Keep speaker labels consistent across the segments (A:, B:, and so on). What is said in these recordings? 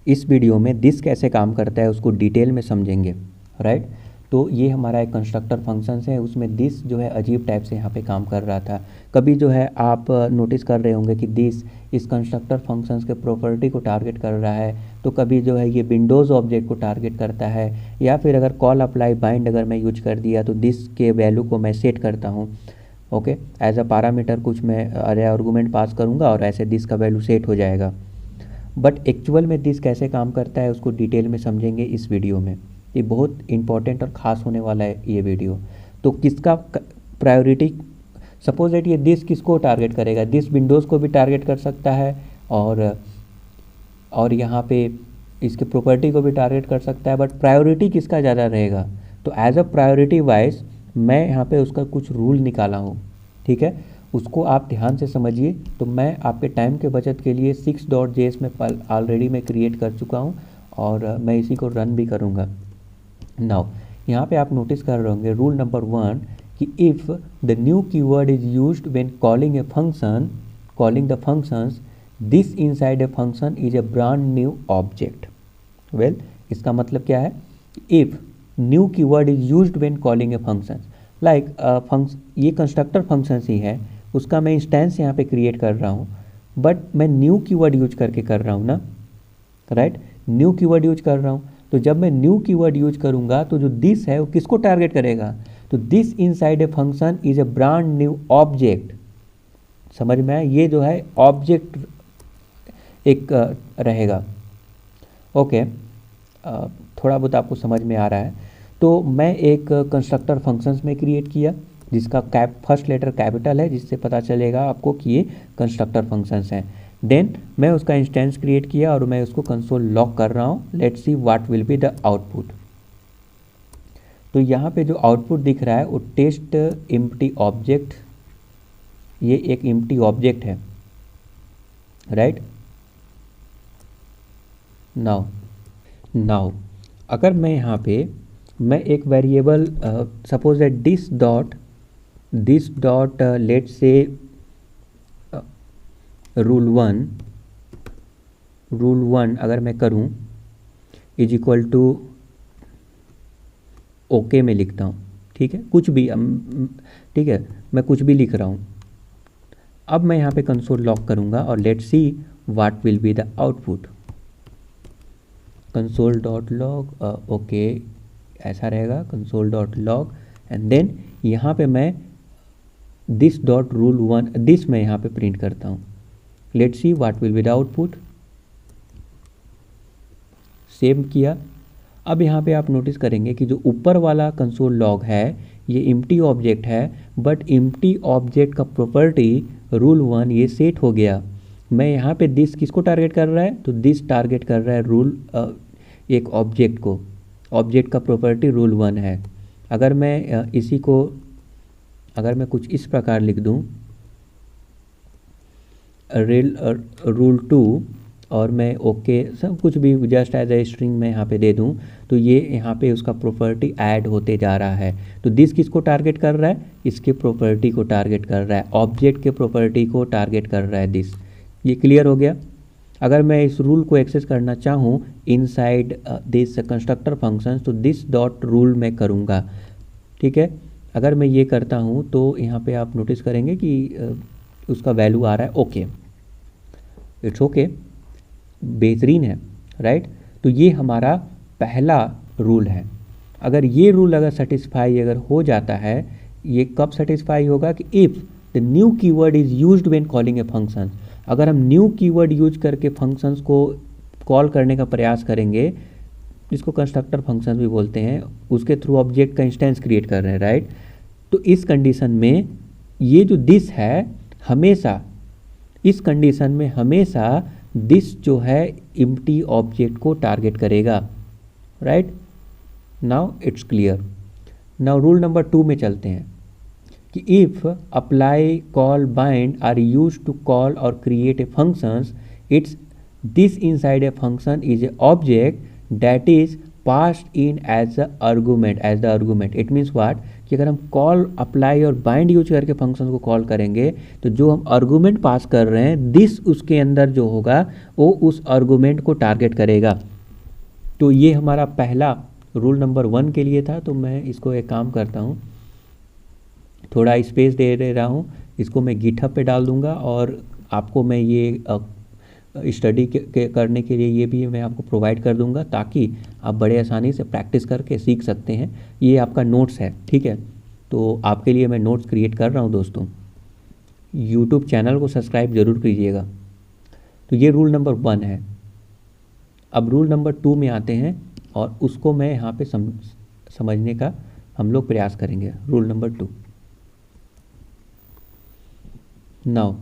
A: इस वीडियो में दिस कैसे काम करता है उसको डिटेल में समझेंगे, राइट। तो ये हमारा एक कंस्ट्रक्टर फंक्शंस है, उसमें दिस जो है अजीब टाइप से यहाँ पे काम कर रहा था। कभी जो है आप नोटिस कर रहे होंगे कि दिस इस कंस्ट्रक्टर फंक्शंस के प्रॉपर्टी को टारगेट कर रहा है, तो कभी जो है ये विंडोज़ ऑब्जेक्ट को टारगेट करता है, या फिर अगर कॉल अप्लाई बाइंड अगर मैं यूज कर दिया तो दिस के वैल्यू को मैं सेट करता हूँ, ओके, एज अ पैरामीटर कुछ मैं अरे आर्गूमेंट पास करूँगा और ऐसे दिस का वैल्यू सेट हो जाएगा। बट एक्चुअल में दिस कैसे काम करता है उसको डिटेल में समझेंगे इस वीडियो में। ये बहुत इंपॉर्टेंट और ख़ास होने वाला है ये वीडियो। तो किसका प्रायोरिटी, सपोज दैट ये दिस किसको टारगेट करेगा, दिस विंडोज़ को भी टारगेट कर सकता है और यहाँ पे इसके प्रॉपर्टी को भी टारगेट कर सकता है, बट प्रायोरिटी किसका ज़्यादा रहेगा। तो एज अ प्रायोरिटी वाइज मैं यहाँ पे उसका कुछ रूल निकाला हूँ, ठीक है, उसको आप ध्यान से समझिए। तो मैं आपके टाइम के बचत के लिए 6.js में ऑलरेडी मैं क्रिएट कर चुका हूँ और मैं इसी को रन भी करूँगा। नाउ यहाँ पे आप नोटिस कर रहे होंगे रूल नंबर 1 कि if the new keyword is used when calling a function, calling the functions, this inside a function is A brand new object. Well, इसका मतलब क्या है, if new keyword is used when calling a function, like ये constructor functions ही है, उसका मैं instance यहाँ पे क्रिएट कर रहा हूँ, बट मैं न्यू कीवर्ड यूज करके कर रहा हूँ ना, राइट, न्यू कीवर्ड यूज कर रहा हूँ। तो जब मैं न्यू कीवर्ड यूज करूँगा तो जो दिस है वो किसको टारगेट करेगा, तो this inside a function is A brand new object. समझ में आया, ये जो है ऑब्जेक्ट एक रहेगा, ओके, थोड़ा बहुत आपको समझ में आ रहा है। तो मैं एक कंस्ट्रक्टर फंक्शंस में क्रिएट किया जिसका फर्स्ट लेटर कैपिटल है, जिससे पता चलेगा आपको कि ये कंस्ट्रक्टर फंक्शंस हैं। देन मैं उसका इंस्टेंस क्रिएट किया और मैं उसको कंसोल लॉग कर रहा हूँ। Let's see what will be the output. तो यहाँ पे जो आउटपुट दिख रहा है वो टेस्ट एम्प्टी ऑब्जेक्ट, ये एक एम्प्टी ऑब्जेक्ट है, राइट। नाउ अगर मैं यहाँ पे मैं एक variable suppose that this dot let say rule one अगर मैं करूँ इज इक्वल टू ओके में लिखता हूँ, ठीक है, कुछ भी, ठीक है, मैं कुछ भी लिख रहा हूँ। अब मैं यहाँ पे कंसोल लॉग करूँगा और let's see what will be the output. Console dot log, okay, ऐसा रहेगा console dot log, and then यहाँ पे मैं this dot rule one, this मैं यहाँ पे प्रिंट करता हूँ। Let's see what will be the output. Save किया। अब यहाँ पे आप नोटिस करेंगे कि जो ऊपर वाला कंसोल लॉग है ये एम्प्टी ऑब्जेक्ट है, बट एम्प्टी ऑब्जेक्ट का प्रॉपर्टी रूल 1 ये सेट हो गया। मैं यहाँ पे दिस किसको टारगेट कर रहा है, तो दिस टारगेट कर रहा है रूल एक ऑब्जेक्ट को, ऑब्जेक्ट का प्रॉपर्टी रूल 1 है। अगर मैं इसी को अगर मैं कुछ इस प्रकार लिख दूँ रूल 2 और मैं ओके सब कुछ भी जस्ट एज ए स्ट्रिंग में यहाँ पे दे दूँ, तो ये यहाँ पे उसका प्रॉपर्टी ऐड होते जा रहा है। तो दिस किसको टारगेट कर रहा है, इसके प्रॉपर्टी को टारगेट कर रहा है, ऑब्जेक्ट के प्रॉपर्टी को टारगेट कर रहा है दिस। ये क्लियर हो गया। अगर मैं इस रूल को एक्सेस करना चाहूँ इनसाइड दिस कंस्ट्रक्टर फंक्शन, तो दिस डॉट रूल मैं करूँगा, ठीक है। अगर मैं ये करता हूँ तो यहाँ पे आप नोटिस करेंगे कि उसका वैल्यू आ रहा है ओके, इट्स ओके, बेहतरीन है, राइट। तो ये हमारा पहला रूल है। अगर ये रूल अगर सेटिस्फाई अगर हो जाता है, ये कब सेटिस्फाई होगा कि if the new keyword is used when calling a function. अगर हम न्यू कीवर्ड यूज करके फंक्शंस को कॉल करने का प्रयास करेंगे, जिसको कंस्ट्रक्टर फंक्शन भी बोलते हैं, उसके थ्रू ऑब्जेक्ट का इंस्टेंस क्रिएट कर रहे हैं, राइट। तो इस कंडीशन में ये जो दिस है हमेशा, इस कंडीशन में हमेशा दिस जो है एम्प्टी ऑब्जेक्ट को टारगेट करेगा, right. Now it's clear. Now rule number 2 में चलते हैं कि if apply call bind are used to call और create a functions, it's this inside a function is a object that is passed in as the argument, as the argument. It means what, कि अगर हम call apply और bind use करके function को call करेंगे तो जो हम आर्गूमेंट पास कर रहे हैं दिस उसके अंदर जो होगा वो उस आर्गूमेंट को टारगेट करेगा। तो ये हमारा पहला रूल नंबर 1 के लिए था। तो मैं इसको एक काम करता हूँ, थोड़ा स्पेस दे रहा हूँ, इसको मैं गिटहब पे डाल दूँगा और आपको मैं ये स्टडी करने के लिए ये भी मैं आपको प्रोवाइड कर दूंगा ताकि आप बड़े आसानी से प्रैक्टिस करके सीख सकते हैं। ये आपका नोट्स है, ठीक है। तो आपके लिए मैं नोट्स क्रिएट कर रहा हूँ दोस्तों। यूट्यूब चैनल को सब्सक्राइब ज़रूर कीजिएगा। तो ये रूल नंबर 1 है। अब रूल नंबर 2 में आते हैं और उसको मैं यहाँ पे समझने का हम लोग प्रयास करेंगे। रूल नंबर 2 नाउ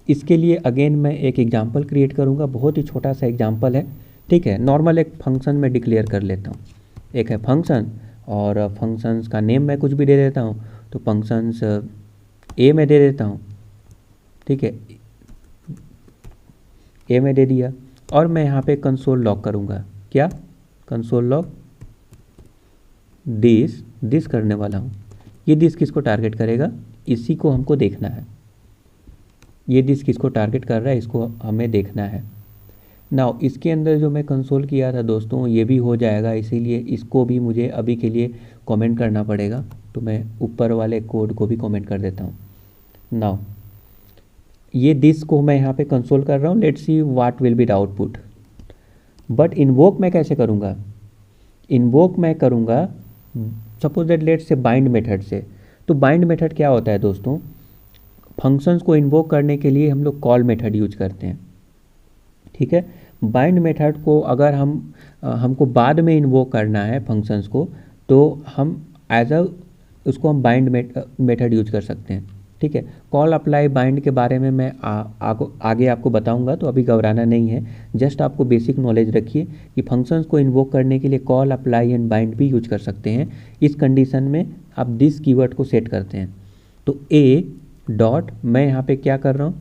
A: इसके लिए अगेन मैं एक एग्जांपल क्रिएट करूँगा, बहुत ही छोटा सा एग्जांपल है, ठीक है। नॉर्मल एक फंक्शन में डिक्लेयर कर लेता हूँ, एक है फंक्शन और फंक्शंस का नेम मैं कुछ भी दे देता हूँ। तो फंक्शंस ए में दे देता हूँ, ठीक है, ए में दे दिया और मैं यहाँ पे कंसोल लॉग करूँगा। क्या? कंसोल लॉग दिस करने वाला हूँ। ये दिस किसको टारगेट करेगा? इसी को हमको देखना है। ये दिस किसको टारगेट कर रहा है, इसको हमें देखना है। नाउ इसके अंदर जो मैं कंसोल किया था दोस्तों ये भी हो जाएगा, इसीलिए इसको भी मुझे अभी के लिए कमेंट करना पड़ेगा। तो मैं ऊपर वाले कोड को भी कमेंट कर देता हूँ। नाउ ये दिस को मैं यहाँ पे कंसोल कर रहा हूँ। Let's see what will be the output. But invoke मैं कैसे करूँगा? इन्वोक मैं करूँगा suppose that let's say bind method से। तो बाइंड मेथड क्या होता है दोस्तों? फंक्शंस को इन्वोक करने के लिए हम लोग कॉल मेथड यूज करते हैं, ठीक है। बाइंड मेथड को अगर हमको बाद में इन्वोक करना है फंक्शंस को, तो हम उसको हम बाइंड मेथड यूज कर सकते हैं, ठीक है। कॉल अप्लाई बाइंड के बारे में मैं आगे आपको बताऊंगा, तो अभी घबराना नहीं है। जस्ट आपको बेसिक नॉलेज रखिए कि फंक्शंस को इन्वोक करने के लिए कॉल अप्लाई एंड बाइंड भी यूज कर सकते हैं। इस कंडीशन में आप दिस कीवर्ड को सेट करते हैं। तो ए डॉट मैं यहाँ पे क्या कर रहा हूँ,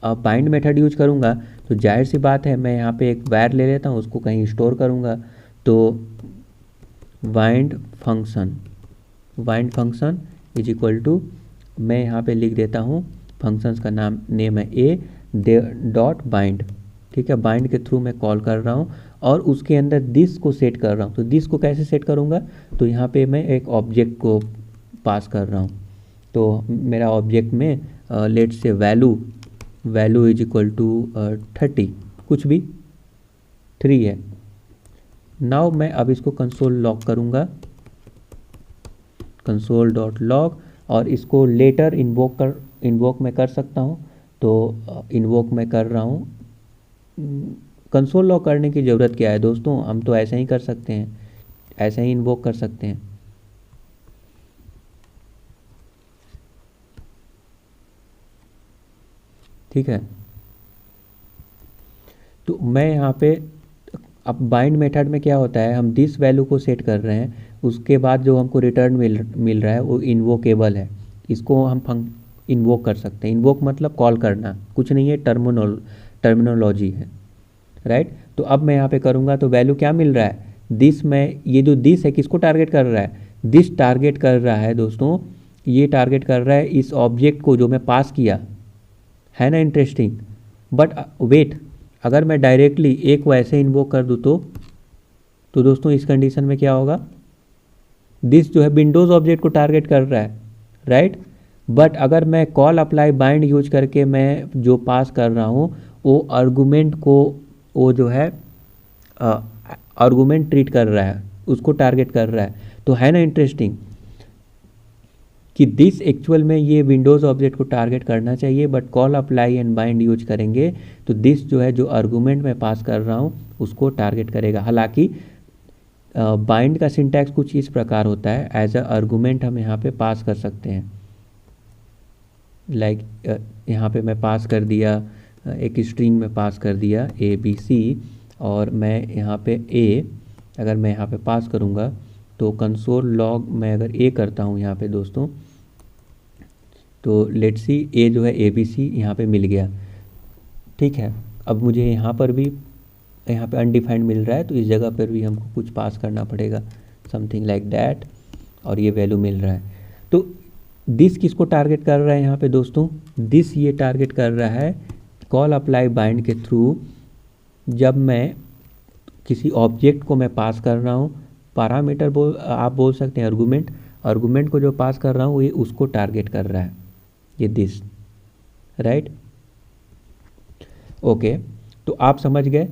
A: अब बाइंड मेथड यूज करूँगा तो जाहिर सी बात है मैं यहाँ पे एक वैर ले लेता हूँ, उसको कहीं स्टोर करूँगा। तो bind function is equal to मैं यहाँ पे लिख देता हूँ फंक्शंस का नेम है ए डॉट बाइंड, ठीक है। बाइंड के थ्रू मैं कॉल कर रहा हूँ और उसके अंदर दिस को सेट कर रहा हूँ। तो दिस को कैसे सेट करूँगा? तो यहाँ पे मैं एक ऑब्जेक्ट को पास कर रहा हूँ। तो मेरा ऑब्जेक्ट में let's say value is equal to 30, कुछ भी 3 है। नाउ मैं अब इसको कंसोल लॉग करूँगा, कंसोल डॉट लॉग, और इसको लेटर इन्वोक मैं कर सकता हूँ। तो इन्वोक मैं कर रहा हूँ। कंसोल लॉग करने की ज़रूरत क्या है दोस्तों? हम तो ऐसे ही कर सकते हैं, ऐसे ही इन्वोक कर सकते हैं, ठीक है। तो मैं यहाँ पे अब बाइंड मेथड में क्या होता है, हम दिस वैल्यू को सेट कर रहे हैं, उसके बाद जो हमको रिटर्न मिल रहा है वो इन्वोकेबल है। इसको हम इन्वोक कर सकते हैं। इन्वोक मतलब कॉल करना, कुछ नहीं है, टर्मिनोलॉजी है, राइट। तो अब मैं यहाँ पे करूँगा तो वैल्यू क्या मिल रहा है? दिस में ये जो दिस है किसको टारगेट कर रहा है? दिस टारगेट कर रहा है दोस्तों, ये टारगेट कर रहा है इस ऑब्जेक्ट को जो मैं पास किया है ना। इंटरेस्टिंग। बट वेट, अगर मैं डायरेक्टली एक को ऐसे इन्वोक कर दूँ तो दोस्तों इस कंडीशन में क्या होगा? दिस जो है विंडोज़ ऑब्जेक्ट को टारगेट कर रहा है, राइट। बट अगर मैं कॉल अप्लाई बाइंड यूज करके मैं जो पास कर रहा हूँ वो आर्गूमेंट को, वो जो है आर्गूमेंट ट्रीट कर रहा है, उसको टारगेट कर रहा है। तो है ना इंटरेस्टिंग कि दिस एक्चुअल में ये विंडोज़ ऑब्जेक्ट को टारगेट करना चाहिए, but call apply and bind use करेंगे तो दिस जो है जो आर्गूमेंट मैं पास कर रहा हूँ उसको टारगेट करेगा। हालांकि बाइंड का सिंटैक्स कुछ इस प्रकार होता है, एज अ आर्गूमेंट हम यहाँ पे पास कर सकते हैं। लाइक यहाँ पे मैं पास कर दिया, एक स्ट्रिंग में पास कर दिया ABC, और मैं यहाँ पे A अगर मैं यहाँ पे पास करूँगा तो कंसोल लॉग मैं अगर A करता हूँ यहाँ पे दोस्तों, तो लेट्स सी A जो है ABC यहाँ पे मिल गया, ठीक है। अब मुझे यहाँ पर भी यहाँ पे अनडिफाइंड मिल रहा है, तो इस जगह पर भी हमको कुछ पास करना पड़ेगा। समथिंग लाइक दैट, और ये वैल्यू मिल रहा है। तो दिस किसको टारगेट कर रहा है यहाँ पे दोस्तों, दिस ये टारगेट कर रहा है कॉल अप्लाई बाइंड के थ्रू, जब मैं किसी ऑब्जेक्ट को मैं पास कर रहा हूँ, पैरामीटर आप बोल सकते हैं आर्गुमेंट, आर्गुमेंट को जो पास कर रहा हूँ ये उसको टारगेट कर रहा है, ये दिस, राइट। ओके, तो आप समझ गए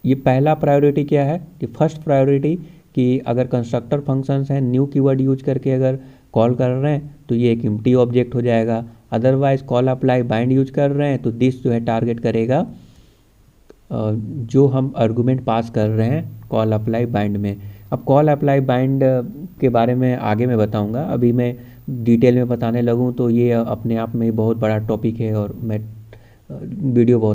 A: ये पहला प्रायोरिटी क्या है, कि फर्स्ट प्रायोरिटी कि अगर कंस्ट्रक्टर फंक्शंस हैं न्यू कीवर्ड यूज करके अगर कॉल कर रहे हैं तो ये एक एम्प्टी ऑब्जेक्ट हो जाएगा, otherwise call apply bind use कर रहे हैं तो दिस जो है टारगेट करेगा जो हम आर्गुमेंट पास कर रहे हैं कॉल अप्लाई बाइंड में। अब कॉल अप्लाई बाइंड के बारे में आगे मैं बताऊंगा, अभी मैं डिटेल में बताने लगूं तो ये अपने आप में बहुत बड़ा टॉपिक है और मैं वीडियो बहुत